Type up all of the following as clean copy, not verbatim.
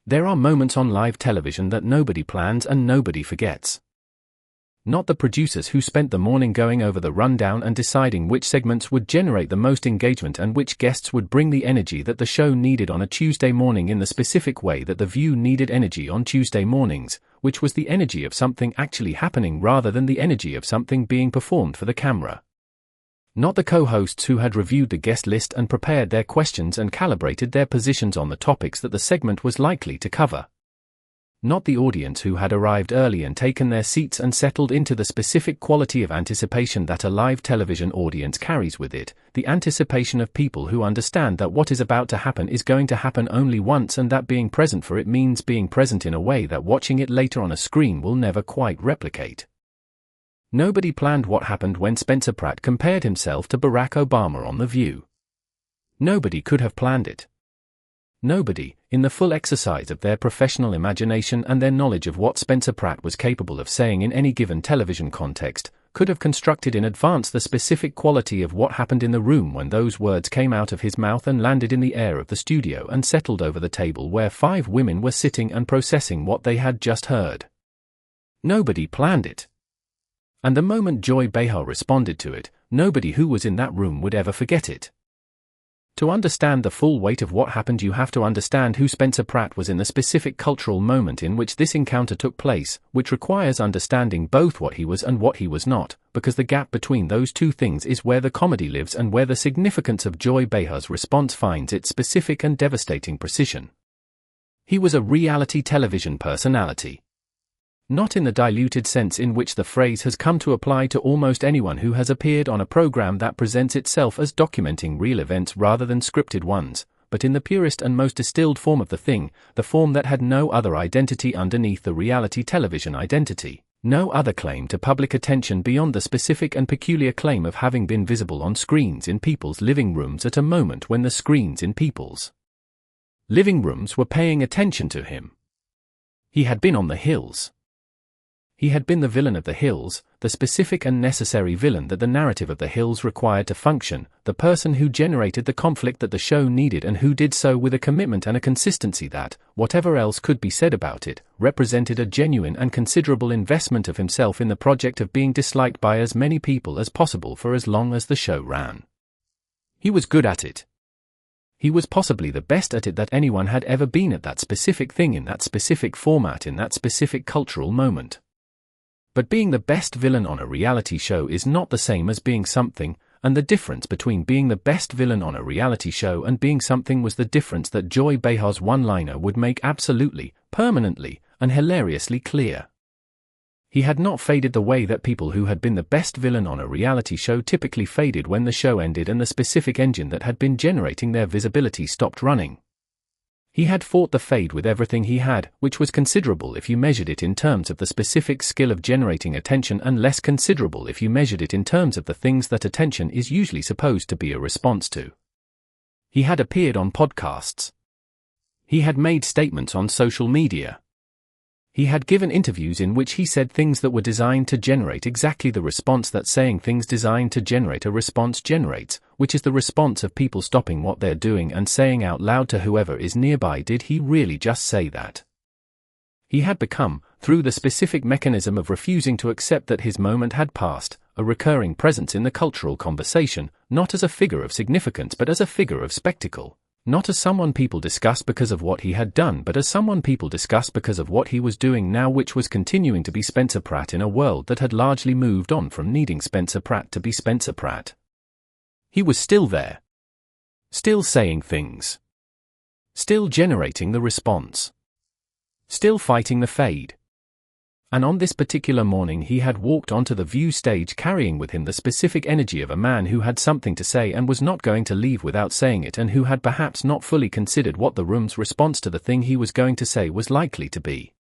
There are moments on live television that nobody plans and nobody forgets. Not the producers who spent the morning going over the rundown and deciding which segments would generate the most engagement and which guests would bring the energy that the show needed on a Tuesday morning in the specific way that The View needed energy on Tuesday mornings, which was the energy of something actually happening rather than the energy of something being performed for the camera. Not the co-hosts who had reviewed the guest list and prepared their questions and calibrated their positions on the topics that the segment was likely to cover. Not the audience who had arrived early and taken their seats and settled into the specific quality of anticipation that a live television audience carries with it, the anticipation of people who understand that what is about to happen is going to happen only once and that being present for it means being present in a way that watching it later on a screen will never quite replicate. Nobody planned what happened when Spencer Pratt compared himself to Barack Obama on The View. Nobody could have planned it. Nobody, in the full exercise of their professional imagination and their knowledge of what Spencer Pratt was capable of saying in any given television context, could have constructed in advance the specific quality of what happened in the room when those words came out of his mouth and landed in the air of the studio and settled over the table where 5 women were sitting and processing what they had just heard. Nobody planned it. And the moment Joy Behar responded to it, nobody who was in that room would ever forget it. To understand the full weight of what happened, you have to understand who Spencer Pratt was in the specific cultural moment in which this encounter took place, which requires understanding both what he was and what he was not, because the gap between those two things is where the comedy lives and where the significance of Joy Behar's response finds its specific and devastating precision. He was a reality television personality. Not in the diluted sense in which the phrase has come to apply to almost anyone who has appeared on a program that presents itself as documenting real events rather than scripted ones, but in the purest and most distilled form of the thing, the form that had no other identity underneath the reality television identity, no other claim to public attention beyond the specific and peculiar claim of having been visible on screens in people's living rooms at a moment when the screens in people's living rooms were paying attention to him. He had been on the hills. He had been the villain of the hills, the specific and necessary villain that the narrative of the hills required to function, the person who generated the conflict that the show needed and who did so with a commitment and a consistency that, whatever else could be said about it, represented a genuine and considerable investment of himself in the project of being disliked by as many people as possible for as long as the show ran. He was good at it. He was possibly the best at it that anyone had ever been at that specific thing in that specific format in that specific cultural moment. But being the best villain on a reality show is not the same as being something, and the difference between being the best villain on a reality show and being something was the difference that Joy Behar's one-liner would make absolutely, permanently, and hilariously clear. He had not faded the way that people who had been the best villain on a reality show typically faded when the show ended and the specific engine that had been generating their visibility stopped running. He had fought the fade with everything he had, which was considerable if you measured it in terms of the specific skill of generating attention and less considerable if you measured it in terms of the things that attention is usually supposed to be a response to. He had appeared on podcasts. He had made statements on social media. He had given interviews in which he said things that were designed to generate exactly the response that saying things designed to generate a response generates, which is the response of people stopping what they're doing and saying out loud to whoever is nearby, "Did he really just say that?" He had become, through the specific mechanism of refusing to accept that his moment had passed, a recurring presence in the cultural conversation, not as a figure of significance but as a figure of spectacle. Not as someone people discussed because of what he had done but as someone people discussed because of what he was doing now, which was continuing to be Spencer Pratt in a world that had largely moved on from needing Spencer Pratt to be Spencer Pratt. He was still there. Still saying things. Still generating the response. Still fighting the fade. And on this particular morning he had walked onto the View stage carrying with him the specific energy of a man who had something to say and was not going to leave without saying it, and who had perhaps not fully considered what the room's response to the thing he was going to say was likely to be.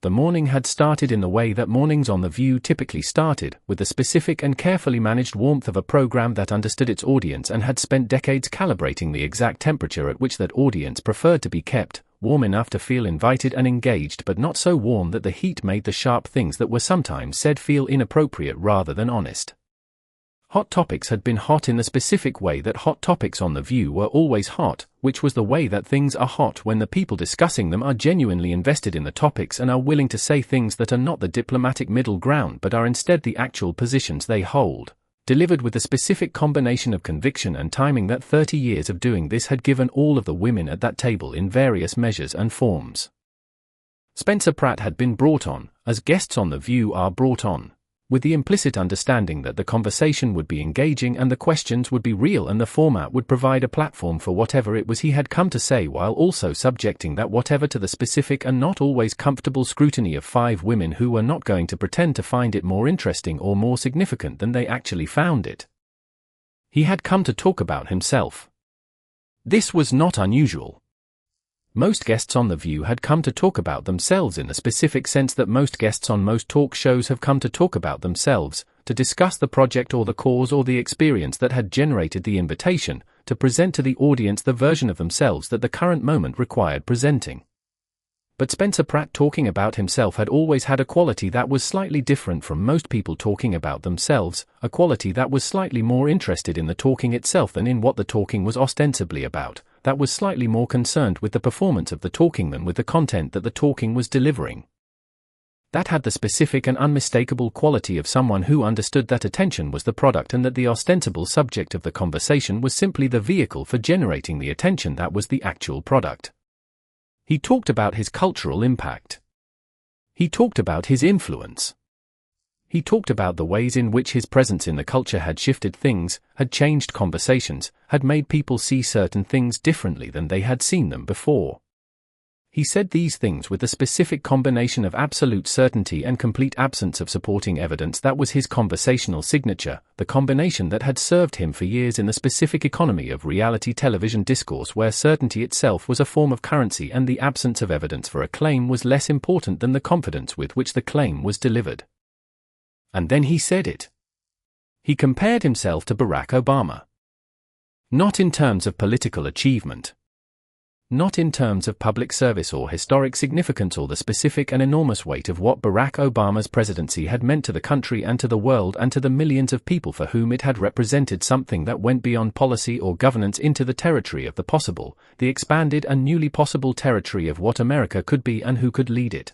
The morning had started in the way that mornings on The View typically started, with the specific and carefully managed warmth of a program that understood its audience and had spent decades calibrating the exact temperature at which that audience preferred to be kept, warm enough to feel invited and engaged but not so warm that the heat made the sharp things that were sometimes said feel inappropriate rather than honest. Hot topics had been hot in the specific way that hot topics on The View were always hot, which was the way that things are hot when the people discussing them are genuinely invested in the topics and are willing to say things that are not the diplomatic middle ground but are instead the actual positions they hold, delivered with the specific combination of conviction and timing that 30 years of doing this had given all of the women at that table in various measures and forms. Spencer Pratt had been brought on, as guests on The View are brought on, with the implicit understanding that the conversation would be engaging and the questions would be real and the format would provide a platform for whatever it was he had come to say, while also subjecting that whatever to the specific and not always comfortable scrutiny of 5 women who were not going to pretend to find it more interesting or more significant than they actually found it. He had come to talk about himself. This was not unusual. Most guests on The View had come to talk about themselves in the specific sense that most guests on most talk shows have come to talk about themselves, to discuss the project or the cause or the experience that had generated the invitation, to present to the audience the version of themselves that the current moment required presenting. But Spencer Pratt talking about himself had always had a quality that was slightly different from most people talking about themselves, a quality that was slightly more interested in the talking itself than in what the talking was ostensibly about, that was slightly more concerned with the performance of the talking than with the content that the talking was delivering. That had the specific and unmistakable quality of someone who understood that attention was the product and that the ostensible subject of the conversation was simply the vehicle for generating the attention that was the actual product. He talked about his cultural impact. He talked about his influence. He talked about the ways in which his presence in the culture had shifted things, had changed conversations, had made people see certain things differently than they had seen them before. He said these things with the specific combination of absolute certainty and complete absence of supporting evidence that was his conversational signature, the combination that had served him for years in the specific economy of reality television discourse, where certainty itself was a form of currency and the absence of evidence for a claim was less important than the confidence with which the claim was delivered. And then he said it. He compared himself to Barack Obama. Not in terms of political achievement. Not in terms of public service or historic significance or the specific and enormous weight of what Barack Obama's presidency had meant to the country and to the world and to the millions of people for whom it had represented something that went beyond policy or governance into the territory of the possible, the expanded and newly possible territory of what America could be and who could lead it.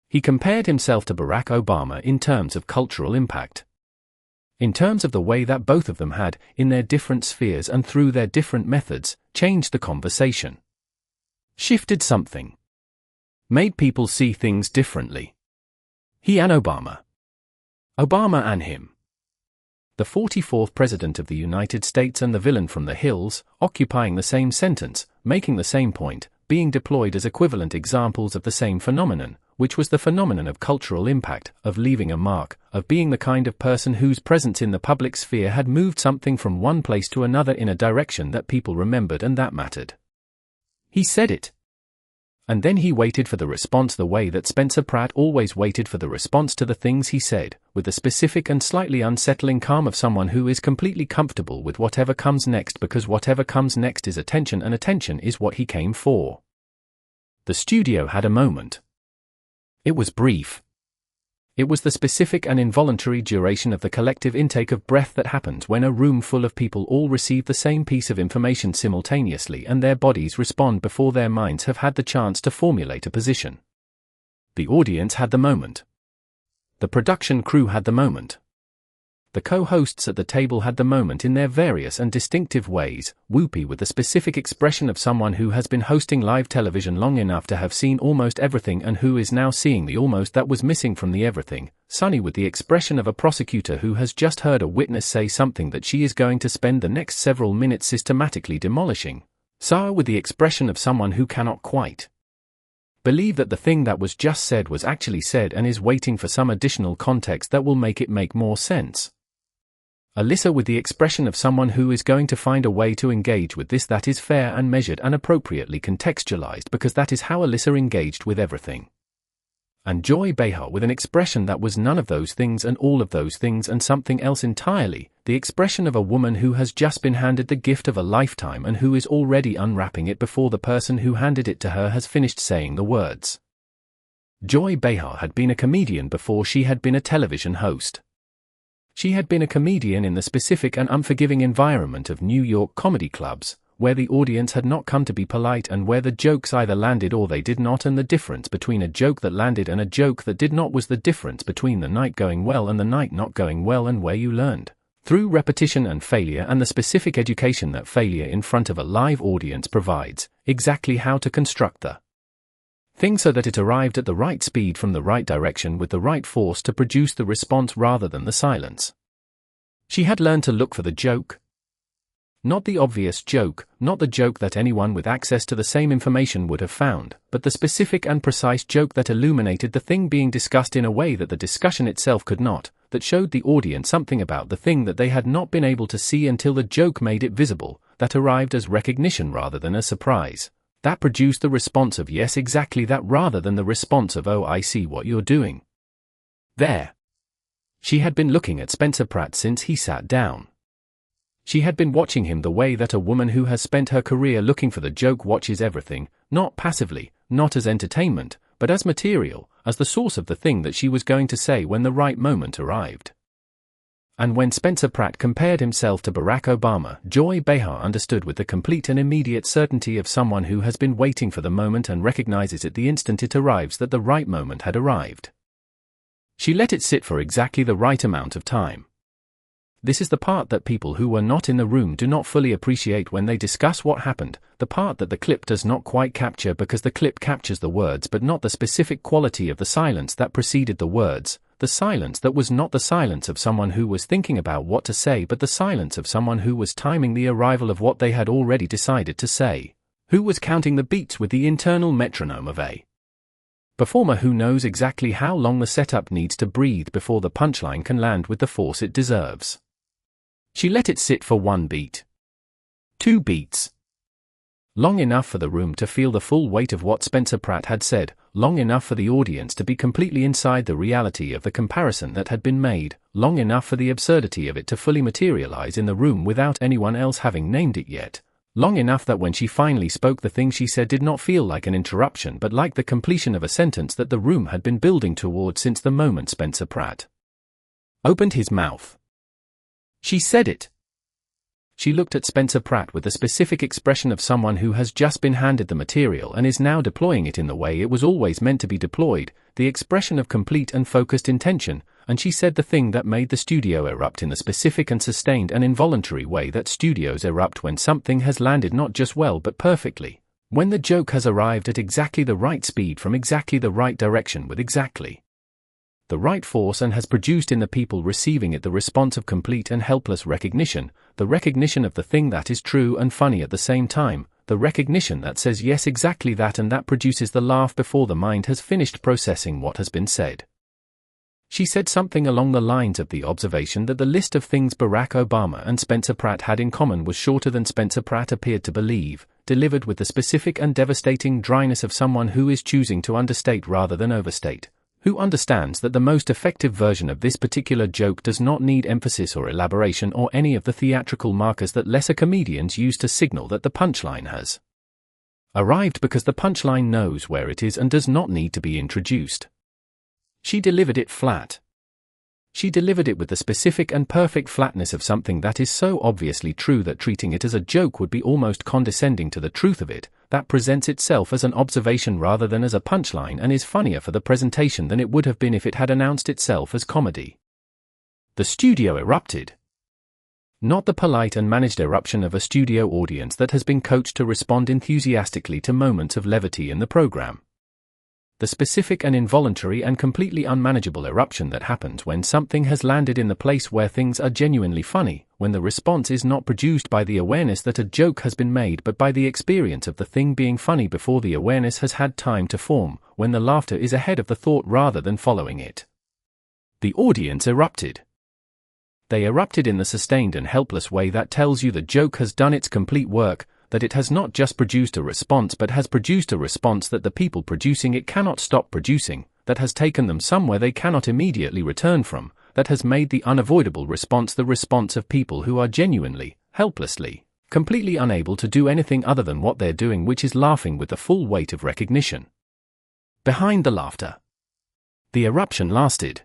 He compared himself to Barack Obama in terms of cultural impact. In terms of the way that both of them had, in their different spheres and through their different methods, changed the conversation. Shifted something. Made people see things differently. He and Obama. Obama and him. The 44th President of the United States and the villain from the hills, occupying the same sentence, making the same point, being deployed as equivalent examples of the same phenomenon, which was the phenomenon of cultural impact, of leaving a mark, of being the kind of person whose presence in the public sphere had moved something from one place to another in a direction that people remembered and that mattered. He said it. And then he waited for the response the way that Spencer Pratt always waited for the response to the things he said, with the specific and slightly unsettling calm of someone who is completely comfortable with whatever comes next, because whatever comes next is attention and attention is what he came for. The studio had a moment. It was brief. It was the specific and involuntary duration of the collective intake of breath that happens when a room full of people all receive the same piece of information simultaneously and their bodies respond before their minds have had the chance to formulate a position. The audience had the moment. The production crew had the moment. The co-hosts at the table had the moment in their various and distinctive ways, Whoopi with the specific expression of someone who has been hosting live television long enough to have seen almost everything and who is now seeing the almost that was missing from the everything, Sunny with the expression of a prosecutor who has just heard a witness say something that she is going to spend the next several minutes systematically demolishing, Sarah with the expression of someone who cannot quite believe that the thing that was just said was actually said and is waiting for some additional context that will make it make more sense. Alyssa with the expression of someone who is going to find a way to engage with this that is fair and measured and appropriately contextualized, because that is how Alyssa engaged with everything. And Joy Behar with an expression that was none of those things and all of those things and something else entirely, the expression of a woman who has just been handed the gift of a lifetime and who is already unwrapping it before the person who handed it to her has finished saying the words. Joy Behar had been a comedian before she had been a television host. She had been a comedian in the specific and unforgiving environment of New York comedy clubs, where the audience had not come to be polite and where the jokes either landed or they did not, and the difference between a joke that landed and a joke that did not was the difference between the night going well and the night not going well, and where you learned, through repetition and failure and the specific education that failure in front of a live audience provides, exactly how to construct the thing so that it arrived at the right speed from the right direction with the right force to produce the response rather than the silence. She had learned to look for the joke. Not the obvious joke, not the joke that anyone with access to the same information would have found, but the specific and precise joke that illuminated the thing being discussed in a way that the discussion itself could not, that showed the audience something about the thing that they had not been able to see until the joke made it visible, that arrived as recognition rather than a surprise, that produced the response of yes, exactly that, rather than the response of oh, I see what you're doing there. She had been looking at Spencer Pratt since he sat down. She had been watching him the way that a woman who has spent her career looking for the joke watches everything, not passively, not as entertainment, but as material, as the source of the thing that she was going to say when the right moment arrived. And when Spencer Pratt compared himself to Barack Obama, Joy Behar understood with the complete and immediate certainty of someone who has been waiting for the moment and recognizes it the instant it arrives that the right moment had arrived. She let it sit for exactly the right amount of time. This is the part that people who were not in the room do not fully appreciate when they discuss what happened, the part that the clip does not quite capture because the clip captures the words but not the specific quality of the silence that preceded the words, the silence that was not the silence of someone who was thinking about what to say but the silence of someone who was timing the arrival of what they had already decided to say, who was counting the beats with the internal metronome of a performer who knows exactly how long the setup needs to breathe before the punchline can land with the force it deserves. She let it sit for 1 beat. 2 beats. Long enough for the room to feel the full weight of what Spencer Pratt had said, long enough for the audience to be completely inside the reality of the comparison that had been made, long enough for the absurdity of it to fully materialize in the room without anyone else having named it yet, long enough that when she finally spoke the thing she said did not feel like an interruption but like the completion of a sentence that the room had been building toward since the moment Spencer Pratt opened his mouth. She said it. She looked at Spencer Pratt with the specific expression of someone who has just been handed the material and is now deploying it in the way it was always meant to be deployed, the expression of complete and focused intention, and she said the thing that made the studio erupt in the specific and sustained and involuntary way that studios erupt when something has landed not just well but perfectly, when the joke has arrived at exactly the right speed from exactly the right direction with exactly the right force and has produced in the people receiving it the response of complete and helpless recognition, the recognition of the thing that is true and funny at the same time, the recognition that says yes, exactly that, and that produces the laugh before the mind has finished processing what has been said. She said something along the lines of the observation that the list of things Barack Obama and Spencer Pratt had in common was shorter than Spencer Pratt appeared to believe, delivered with the specific and devastating dryness of someone who is choosing to understate rather than overstate, who understands that the most effective version of this particular joke does not need emphasis or elaboration or any of the theatrical markers that lesser comedians use to signal that the punchline has arrived because the punchline knows where it is and does not need to be introduced. She delivered it flat. She delivered it with the specific and perfect flatness of something that is so obviously true that treating it as a joke would be almost condescending to the truth of it, that presents itself as an observation rather than as a punchline and is funnier for the presentation than it would have been if it had announced itself as comedy. The studio erupted. Not the polite and managed eruption of a studio audience that has been coached to respond enthusiastically to moments of levity in the program. The specific and involuntary and completely unmanageable eruption that happens when something has landed in the place where things are genuinely funny, when the response is not produced by the awareness that a joke has been made but by the experience of the thing being funny before the awareness has had time to form, when the laughter is ahead of the thought rather than following it. The audience erupted. They erupted in the sustained and helpless way that tells you the joke has done its complete work, that it has not just produced a response but has produced a response that the people producing it cannot stop producing, that has taken them somewhere they cannot immediately return from, that has made the unavoidable response the response of people who are genuinely, helplessly, completely unable to do anything other than what they're doing, which is laughing with the full weight of recognition behind the laughter. The eruption lasted.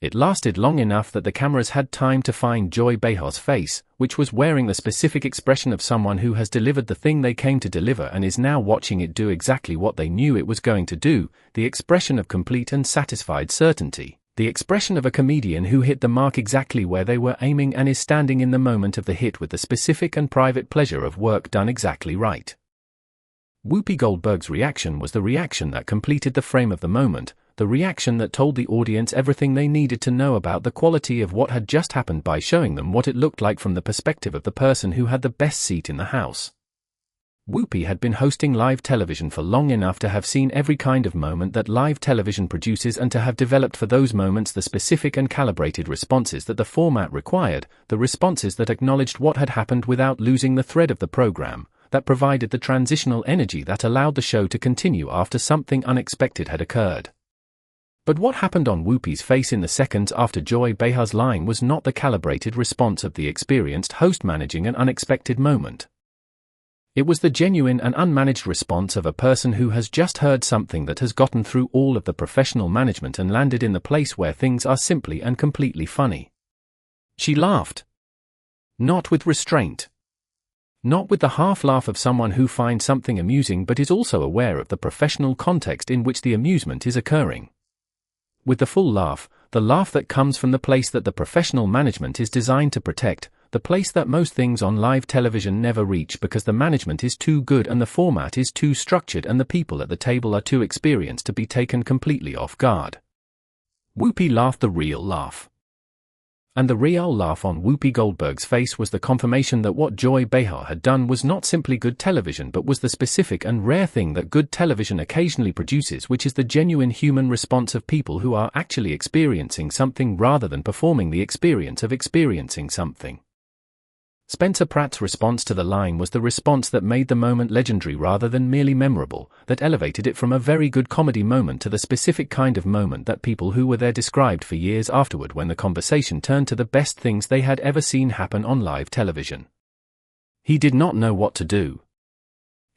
It lasted long enough that the cameras had time to find Joy Behar's face, which was wearing the specific expression of someone who has delivered the thing they came to deliver and is now watching it do exactly what they knew it was going to do, the expression of complete and satisfied certainty, the expression of a comedian who hit the mark exactly where they were aiming and is standing in the moment of the hit with the specific and private pleasure of work done exactly right. Whoopi Goldberg's reaction was the reaction that completed the frame of the moment, the reaction that told the audience everything they needed to know about the quality of what had just happened by showing them what it looked like from the perspective of the person who had the best seat in the house. Whoopi had been hosting live television for long enough to have seen every kind of moment that live television produces and to have developed for those moments the specific and calibrated responses that the format required, the responses that acknowledged what had happened without losing the thread of the program, that provided the transitional energy that allowed the show to continue after something unexpected had occurred. But what happened on Whoopi's face in the seconds after Joy Behar's line was not the calibrated response of the experienced host managing an unexpected moment. It was the genuine and unmanaged response of a person who has just heard something that has gotten through all of the professional management and landed in the place where things are simply and completely funny. She laughed. Not with restraint. Not with the half-laugh of someone who finds something amusing but is also aware of the professional context in which the amusement is occurring. With the full laugh, the laugh that comes from the place that the professional management is designed to protect, the place that most things on live television never reach because the management is too good and the format is too structured and the people at the table are too experienced to be taken completely off guard. Whoopi laughed the real laugh. And the real laugh on Whoopi Goldberg's face was the confirmation that what Joy Behar had done was not simply good television but was the specific and rare thing that good television occasionally produces, which is the genuine human response of people who are actually experiencing something rather than performing the experience of experiencing something. Spencer Pratt's response to the line was the response that made the moment legendary rather than merely memorable, that elevated it from a very good comedy moment to the specific kind of moment that people who were there described for years afterward when the conversation turned to the best things they had ever seen happen on live television. He did not know what to do.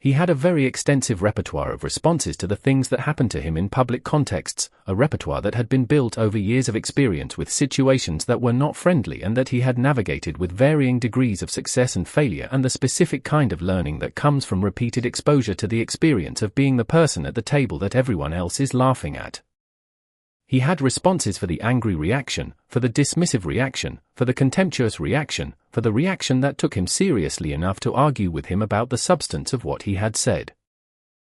He had a very extensive repertoire of responses to the things that happened to him in public contexts, a repertoire that had been built over years of experience with situations that were not friendly and that he had navigated with varying degrees of success and failure, and the specific kind of learning that comes from repeated exposure to the experience of being the person at the table that everyone else is laughing at. He had responses for the angry reaction, for the dismissive reaction, for the contemptuous reaction, for the reaction that took him seriously enough to argue with him about the substance of what he had said.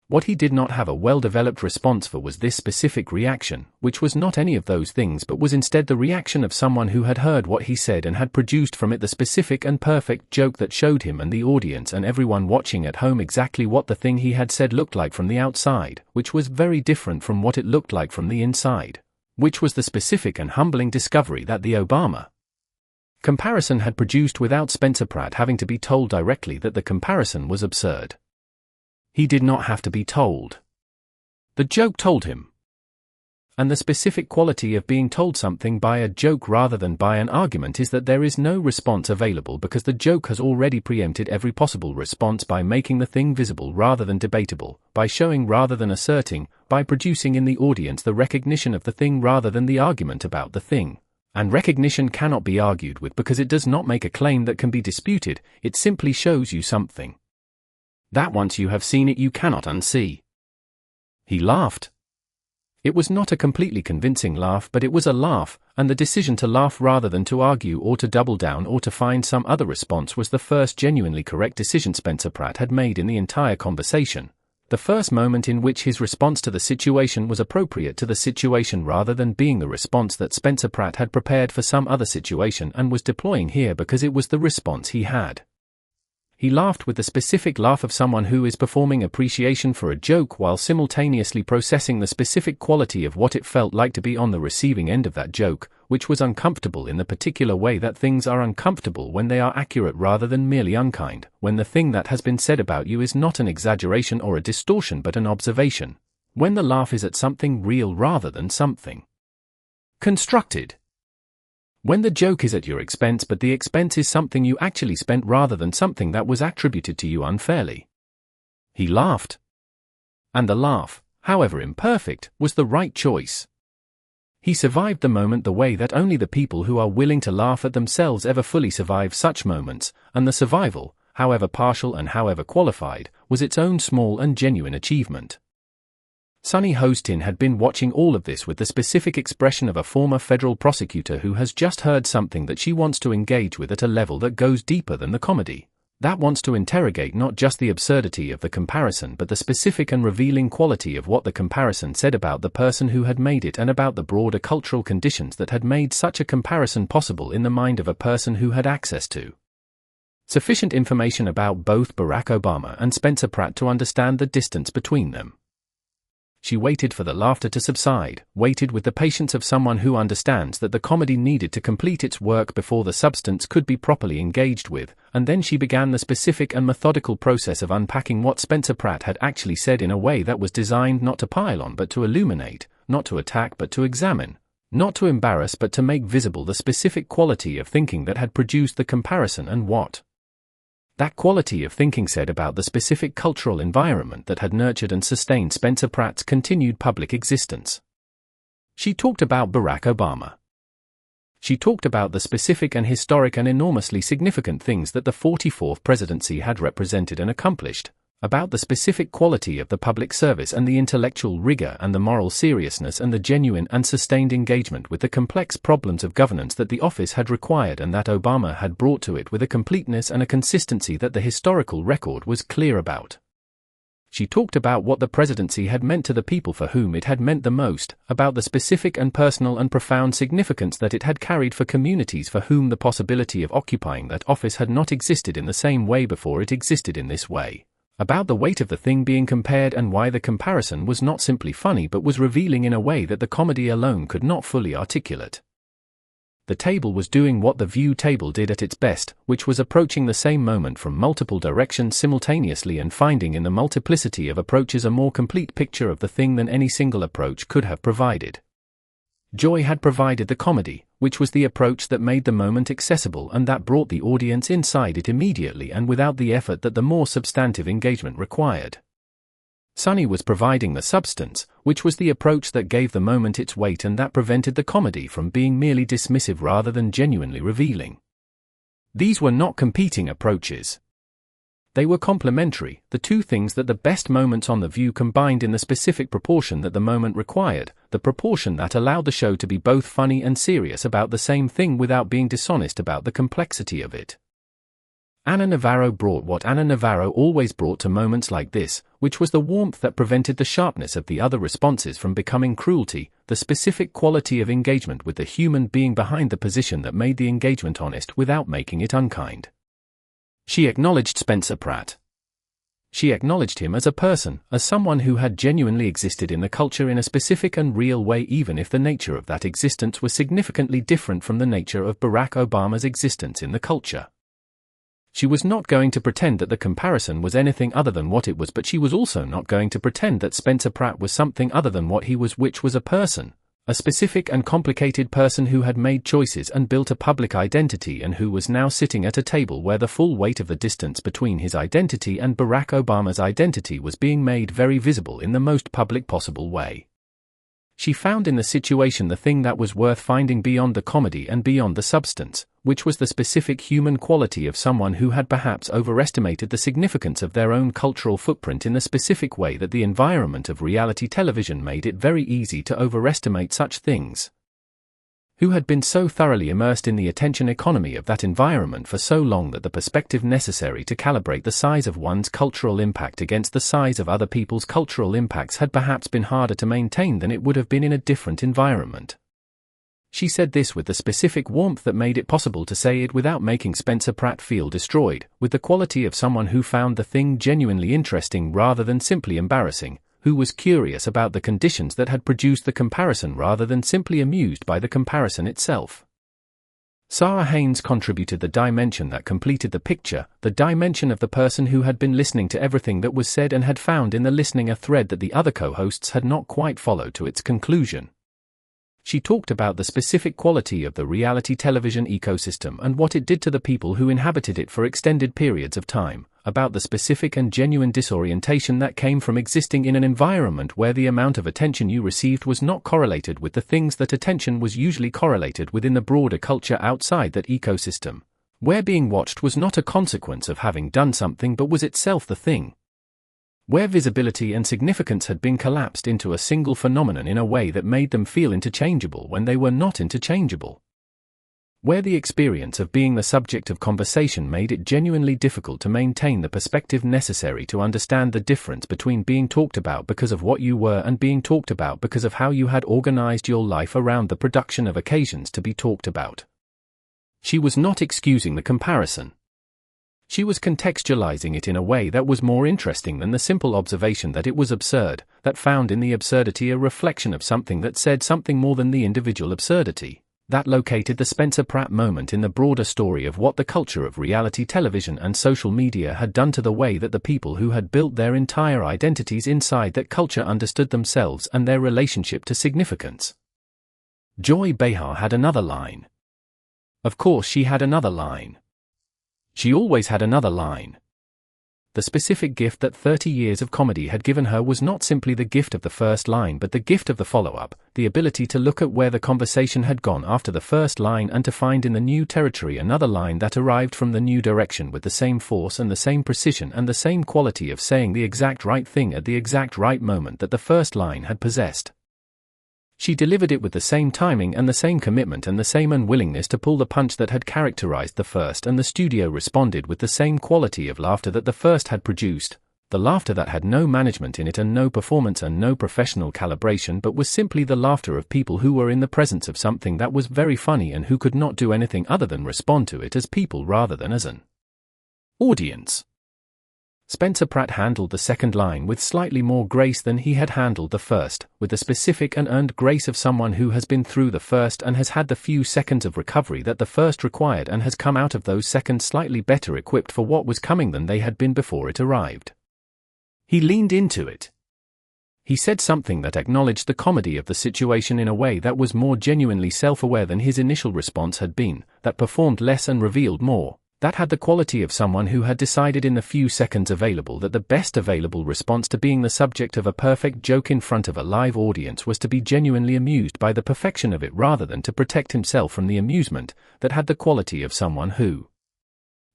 What he did not have a well-developed response for was this specific reaction, which was not any of those things but was instead the reaction of someone who had heard what he said and had produced from it the specific and perfect joke that showed him and the audience and everyone watching at home exactly what the thing he had said looked like from the outside, which was very different from what it looked like from the inside, which was the specific and humbling discovery that the Obama comparison had produced without Spencer Pratt having to be told directly that the comparison was absurd. He did not have to be told. The joke told him. And the specific quality of being told something by a joke rather than by an argument is that there is no response available because the joke has already preempted every possible response by making the thing visible rather than debatable, by showing rather than asserting, by producing in the audience the recognition of the thing rather than the argument about the thing. And recognition cannot be argued with because it does not make a claim that can be disputed, it simply shows you something that once you have seen it you cannot unsee. He laughed. It was not a completely convincing laugh, but it was a laugh, and the decision to laugh rather than to argue or to double down or to find some other response was the first genuinely correct decision Spencer Pratt had made in the entire conversation. The first moment in which his response to the situation was appropriate to the situation rather than being the response that Spencer Pratt had prepared for some other situation and was deploying here because it was the response he had. He laughed with the specific laugh of someone who is performing appreciation for a joke while simultaneously processing the specific quality of what it felt like to be on the receiving end of that joke, which was uncomfortable in the particular way that things are uncomfortable when they are accurate rather than merely unkind, when the thing that has been said about you is not an exaggeration or a distortion but an observation, when the laugh is at something real rather than something constructed. When the joke is at your expense but the expense is something you actually spent rather than something that was attributed to you unfairly. He laughed. And the laugh, however imperfect, was the right choice. He survived the moment the way that only the people who are willing to laugh at themselves ever fully survive such moments, and the survival, however partial and however qualified, was its own small and genuine achievement. Sunny Hostin had been watching all of this with the specific expression of a former federal prosecutor who has just heard something that she wants to engage with at a level that goes deeper than the comedy. That wants to interrogate not just the absurdity of the comparison but the specific and revealing quality of what the comparison said about the person who had made it and about the broader cultural conditions that had made such a comparison possible in the mind of a person who had access to sufficient information about both Barack Obama and Spencer Pratt to understand the distance between them. She waited for the laughter to subside, waited with the patience of someone who understands that the comedy needed to complete its work before the substance could be properly engaged with, and then she began the specific and methodical process of unpacking what Spencer Pratt had actually said in a way that was designed not to pile on but to illuminate, not to attack but to examine, not to embarrass but to make visible the specific quality of thinking that had produced the comparison and what that quality of thinking said about the specific cultural environment that had nurtured and sustained Spencer Pratt's continued public existence. She talked about Barack Obama. She talked about the specific and historic and enormously significant things that the 44th presidency had represented and accomplished, about the specific quality of the public service and the intellectual rigor and the moral seriousness and the genuine and sustained engagement with the complex problems of governance that the office had required and that Obama had brought to it with a completeness and a consistency that the historical record was clear about. She talked about what the presidency had meant to the people for whom it had meant the most, about the specific and personal and profound significance that it had carried for communities for whom the possibility of occupying that office had not existed in the same way before it existed in this way, about the weight of the thing being compared and why the comparison was not simply funny but was revealing in a way that the comedy alone could not fully articulate. The table was doing what the view table did at its best, which was approaching the same moment from multiple directions simultaneously and finding in the multiplicity of approaches a more complete picture of the thing than any single approach could have provided. Joy had provided the comedy, which was the approach that made the moment accessible and that brought the audience inside it immediately and without the effort that the more substantive engagement required. Sunny was providing the substance, which was the approach that gave the moment its weight and that prevented the comedy from being merely dismissive rather than genuinely revealing. These were not competing approaches. They were complementary, the two things that the best moments on The View combined in the specific proportion that the moment required, the proportion that allowed the show to be both funny and serious about the same thing without being dishonest about the complexity of it. Ana Navarro brought what Ana Navarro always brought to moments like this, which was the warmth that prevented the sharpness of the other responses from becoming cruelty, the specific quality of engagement with the human being behind the position that made the engagement honest without making it unkind. She acknowledged Spencer Pratt. She acknowledged him as a person, as someone who had genuinely existed in the culture in a specific and real way even if the nature of that existence was significantly different from the nature of Barack Obama's existence in the culture. She was not going to pretend that the comparison was anything other than what it was, but she was also not going to pretend that Spencer Pratt was something other than what he was, which was a person. A specific and complicated person who had made choices and built a public identity and who was now sitting at a table where the full weight of the distance between his identity and Barack Obama's identity was being made very visible in the most public possible way. She found in the situation the thing that was worth finding beyond the comedy and beyond the substance, which was the specific human quality of someone who had perhaps overestimated the significance of their own cultural footprint in the specific way that the environment of reality television made it very easy to overestimate such things. Who had been so thoroughly immersed in the attention economy of that environment for so long that the perspective necessary to calibrate the size of one's cultural impact against the size of other people's cultural impacts had perhaps been harder to maintain than it would have been in a different environment. She said this with the specific warmth that made it possible to say it without making Spencer Pratt feel destroyed, with the quality of someone who found the thing genuinely interesting rather than simply embarrassing, who was curious about the conditions that had produced the comparison rather than simply amused by the comparison itself. Sarah Haynes contributed the dimension that completed the picture, the dimension of the person who had been listening to everything that was said and had found in the listening a thread that the other co-hosts had not quite followed to its conclusion. She talked about the specific quality of the reality television ecosystem and what it did to the people who inhabited it for extended periods of time, about the specific and genuine disorientation that came from existing in an environment where the amount of attention you received was not correlated with the things that attention was usually correlated with in the broader culture outside that ecosystem, where being watched was not a consequence of having done something but was itself the thing, where visibility and significance had been collapsed into a single phenomenon in a way that made them feel interchangeable when they were not interchangeable, where the experience of being the subject of conversation made it genuinely difficult to maintain the perspective necessary to understand the difference between being talked about because of what you were and being talked about because of how you had organized your life around the production of occasions to be talked about. She was not excusing the comparison. She was contextualizing it in a way that was more interesting than the simple observation that it was absurd, that found in the absurdity a reflection of something that said something more than the individual absurdity, that located the Spencer Pratt moment in the broader story of what the culture of reality television and social media had done to the way that the people who had built their entire identities inside that culture understood themselves and their relationship to significance. Joy Behar had another line. Of course she had another line. She always had another line. The specific gift that 30 years of comedy had given her was not simply the gift of the first line but the gift of the follow-up, the ability to look at where the conversation had gone after the first line and to find in the new territory another line that arrived from the new direction with the same force and the same precision and the same quality of saying the exact right thing at the exact right moment that the first line had possessed. She delivered it with the same timing and the same commitment and the same unwillingness to pull the punch that had characterized the first, and the studio responded with the same quality of laughter that the first had produced, the laughter that had no management in it and no performance and no professional calibration but was simply the laughter of people who were in the presence of something that was very funny and who could not do anything other than respond to it as people rather than as an audience. Spencer Pratt handled the second line with slightly more grace than he had handled the first, with the specific and earned grace of someone who has been through the first and has had the few seconds of recovery that the first required and has come out of those seconds slightly better equipped for what was coming than they had been before it arrived. He leaned into it. He said something that acknowledged the comedy of the situation in a way that was more genuinely self-aware than his initial response had been, that performed less and revealed more. That had the quality of someone who had decided in the few seconds available that the best available response to being the subject of a perfect joke in front of a live audience was to be genuinely amused by the perfection of it rather than to protect himself from the amusement. That had the quality of someone who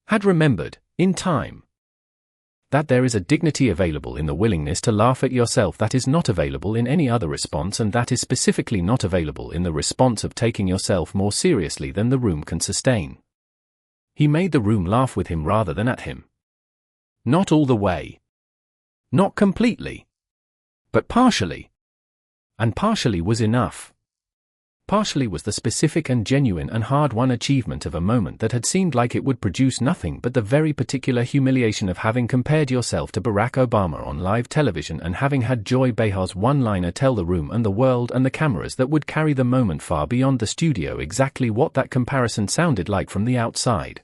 had remembered, in time, that there is a dignity available in the willingness to laugh at yourself that is not available in any other response, and that is specifically not available in the response of taking yourself more seriously than the room can sustain. He made the room laugh with him rather than at him. Not all the way. Not completely. But partially. And partially was enough. Partially was the specific and genuine and hard-won achievement of a moment that had seemed like it would produce nothing but the very particular humiliation of having compared yourself to Barack Obama on live television and having had Joy Behar's one-liner tell the room and the world and the cameras that would carry the moment far beyond the studio exactly what that comparison sounded like from the outside.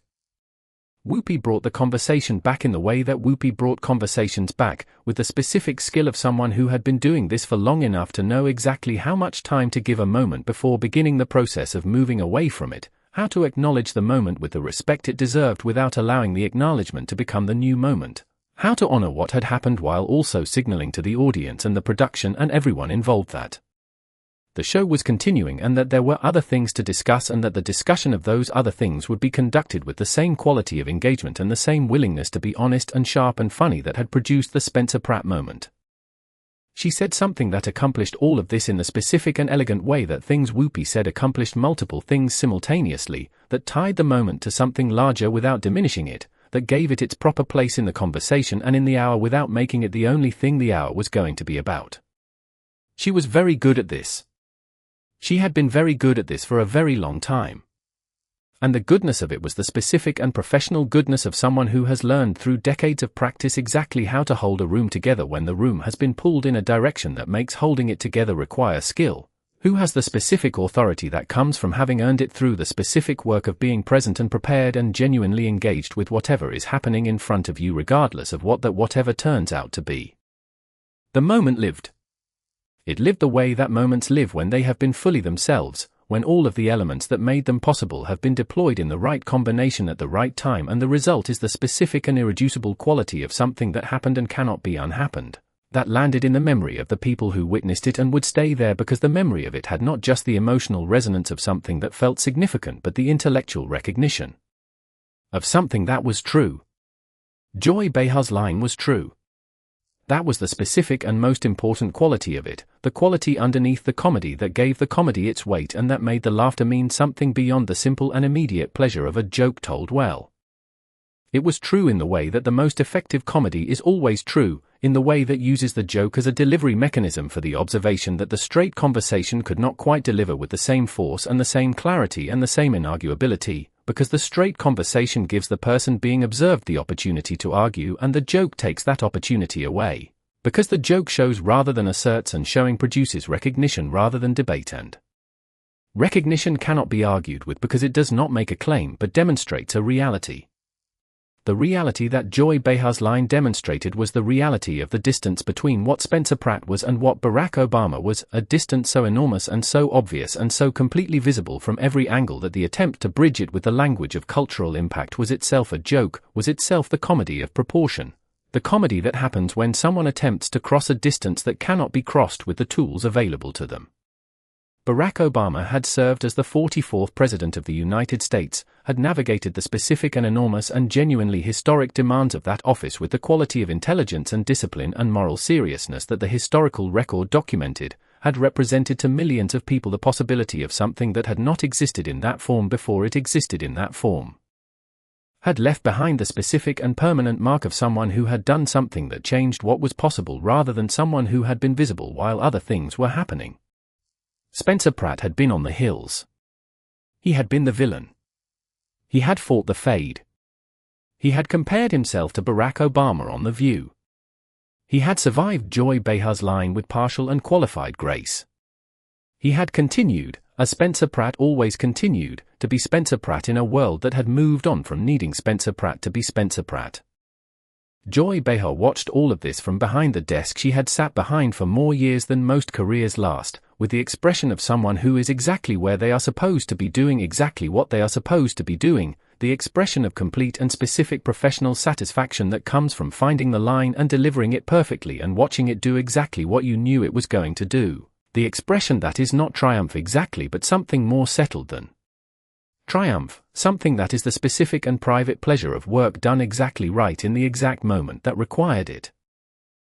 Whoopi brought the conversation back in the way that Whoopi brought conversations back, with the specific skill of someone who had been doing this for long enough to know exactly how much time to give a moment before beginning the process of moving away from it, how to acknowledge the moment with the respect it deserved without allowing the acknowledgement to become the new moment, how to honor what had happened while also signaling to the audience and the production and everyone involved that the show was continuing and that there were other things to discuss and that the discussion of those other things would be conducted with the same quality of engagement and the same willingness to be honest and sharp and funny that had produced the Spencer Pratt moment. She said something that accomplished all of this in the specific and elegant way that things Whoopi said accomplished multiple things simultaneously, that tied the moment to something larger without diminishing it, that gave it its proper place in the conversation and in the hour without making it the only thing the hour was going to be about. She was very good at this. She had been very good at this for a very long time. And the goodness of it was the specific and professional goodness of someone who has learned through decades of practice exactly how to hold a room together when the room has been pulled in a direction that makes holding it together require skill, who has the specific authority that comes from having earned it through the specific work of being present and prepared and genuinely engaged with whatever is happening in front of you regardless of what that whatever turns out to be. The moment lived. It lived the way that moments live when they have been fully themselves, when all of the elements that made them possible have been deployed in the right combination at the right time, and the result is the specific and irreducible quality of something that happened and cannot be unhappened, that landed in the memory of the people who witnessed it and would stay there because the memory of it had not just the emotional resonance of something that felt significant but the intellectual recognition of something that was true. Joy Behar's line was true. That was the specific and most important quality of it, the quality underneath the comedy that gave the comedy its weight and that made the laughter mean something beyond the simple and immediate pleasure of a joke told well. It was true in the way that the most effective comedy is always true, in the way that uses the joke as a delivery mechanism for the observation that the straight conversation could not quite deliver with the same force and the same clarity and the same inarguability, because the straight conversation gives the person being observed the opportunity to argue and the joke takes that opportunity away, because the joke shows rather than asserts and showing produces recognition rather than debate, and recognition cannot be argued with because it does not make a claim but demonstrates a reality. The reality that Joy Behar's line demonstrated was the reality of the distance between what Spencer Pratt was and what Barack Obama was, a distance so enormous and so obvious and so completely visible from every angle that the attempt to bridge it with the language of cultural impact was itself a joke, was itself the comedy of proportion, the comedy that happens when someone attempts to cross a distance that cannot be crossed with the tools available to them. Barack Obama had served as the 44th President of the United States, had navigated the specific and enormous and genuinely historic demands of that office with the quality of intelligence and discipline and moral seriousness that the historical record documented, had represented to millions of people the possibility of something that had not existed in that form before it existed in that form. Had left behind the specific and permanent mark of someone who had done something that changed what was possible rather than someone who had been visible while other things were happening. Spencer Pratt had been on the hills. He had been the villain. He had fought the fade. He had compared himself to Barack Obama on The View. He had survived Joy Behar's line with partial and qualified grace. He had continued, as Spencer Pratt always continued, to be Spencer Pratt in a world that had moved on from needing Spencer Pratt to be Spencer Pratt. Joy Behar watched all of this from behind the desk she had sat behind for more years than most careers last, with the expression of someone who is exactly where they are supposed to be doing exactly what they are supposed to be doing, the expression of complete and specific professional satisfaction that comes from finding the line and delivering it perfectly and watching it do exactly what you knew it was going to do, the expression that is not triumph exactly but something more settled than triumph, something that is the specific and private pleasure of work done exactly right in the exact moment that required it.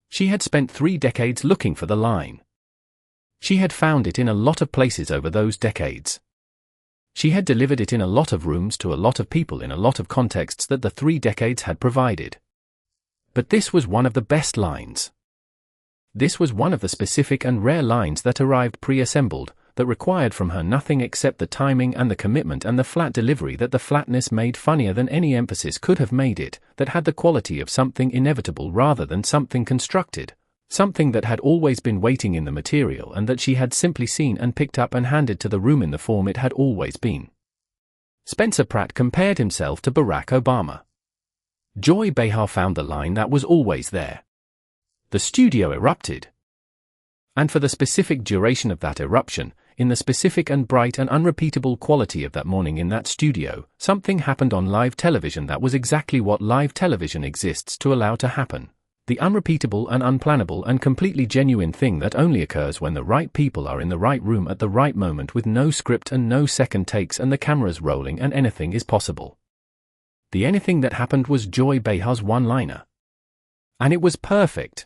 She had spent 3 decades looking for the line. She had found it in a lot of places over those decades. She had delivered it in a lot of rooms to a lot of people in a lot of contexts that the 3 decades had provided. But this was one of the best lines. This was one of the specific and rare lines that arrived pre-assembled, that required from her nothing except the timing and the commitment and the flat delivery that the flatness made funnier than any emphasis could have made it, that had the quality of something inevitable rather than something constructed, something that had always been waiting in the material and that she had simply seen and picked up and handed to the room in the form it had always been. Spencer Pratt compared himself to Barack Obama. Joy Behar found the line that was always there. The studio erupted. And for the specific duration of that eruption, in the specific and bright and unrepeatable quality of that morning in that studio, something happened on live television that was exactly what live television exists to allow to happen. The unrepeatable and unplannable and completely genuine thing that only occurs when the right people are in the right room at the right moment with no script and no second takes and the cameras rolling and anything is possible. The anything that happened was Joy Behar's one-liner. And it was perfect.